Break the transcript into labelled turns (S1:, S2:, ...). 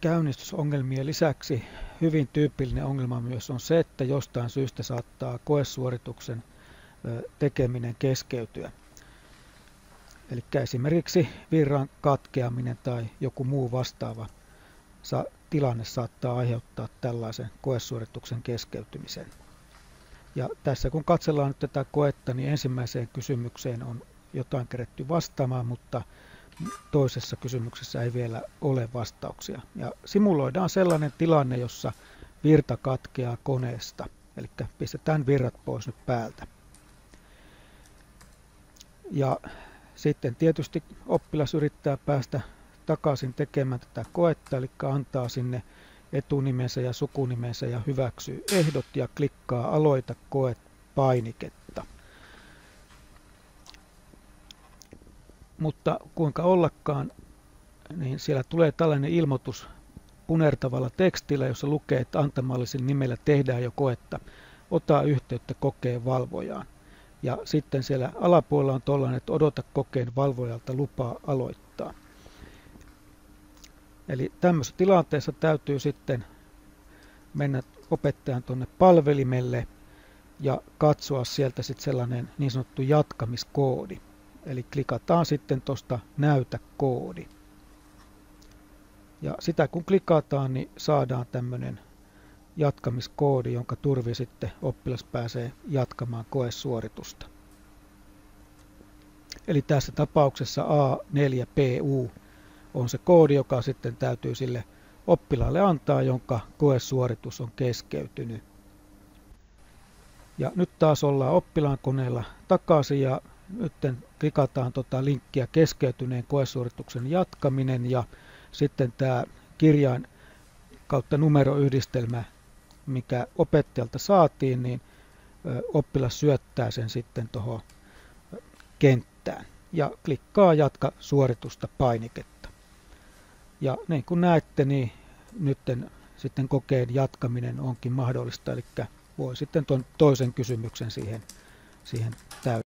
S1: Käynnistysongelmien lisäksi hyvin tyypillinen ongelma myös on se, että jostain syystä saattaa koesuorituksen tekeminen keskeytyä. Eli esimerkiksi virran katkeaminen tai joku muu vastaava tilanne saattaa aiheuttaa tällaisen koesuorituksen keskeytymisen. Ja tässä kun katsellaan nyt tätä koetta, niin ensimmäiseen kysymykseen on jotain keretty vastaamaan, mutta toisessa kysymyksessä ei vielä ole vastauksia. Ja simuloidaan sellainen tilanne, jossa virta katkeaa koneesta, eli pistetään virrat pois nyt päältä. Ja sitten tietysti oppilas yrittää päästä takaisin tekemään tätä koetta, eli antaa sinne etunimensä ja sukunimensä ja hyväksyy ehdot ja klikkaa aloita koe -painiketta. Mutta kuinka ollakaan, niin siellä tulee tällainen ilmoitus punertavalla tekstillä, jossa lukee, että antamallisella nimellä tehdään jo koetta. Ota yhteyttä kokeen valvojaan. Ja sitten siellä alapuolella on tuollainen, että odota kokeen valvojalta lupaa aloittaa. Eli tämmöisessä tilanteessa täytyy sitten mennä opettajan tuonne palvelimelle ja katsoa sieltä sitten sellainen niin sanottu jatkamiskoodi. Eli klikataan sitten tuosta näytä koodi. Ja sitä kun klikataan, niin saadaan tämmöinen jatkamiskoodi, jonka turvin sitten oppilas pääsee jatkamaan koesuoritusta. Eli tässä tapauksessa A4PU on se koodi, joka sitten täytyy sille oppilaalle antaa, jonka koesuoritus on keskeytynyt. Ja nyt taas ollaan oppilaan koneella takaisin ja nyt klikataan linkkiä keskeytyneen koesuorituksen jatkaminen ja sitten tämä kirjain kautta numeroyhdistelmä, mikä opettajalta saatiin, niin oppilas syöttää sen sitten tuohon kenttään ja klikkaa jatka suoritusta -painiketta. Ja niin kuin näette, niin nyt sitten kokeen jatkaminen onkin mahdollista, eli voi sitten tuon toisen kysymyksen siihen täydentää.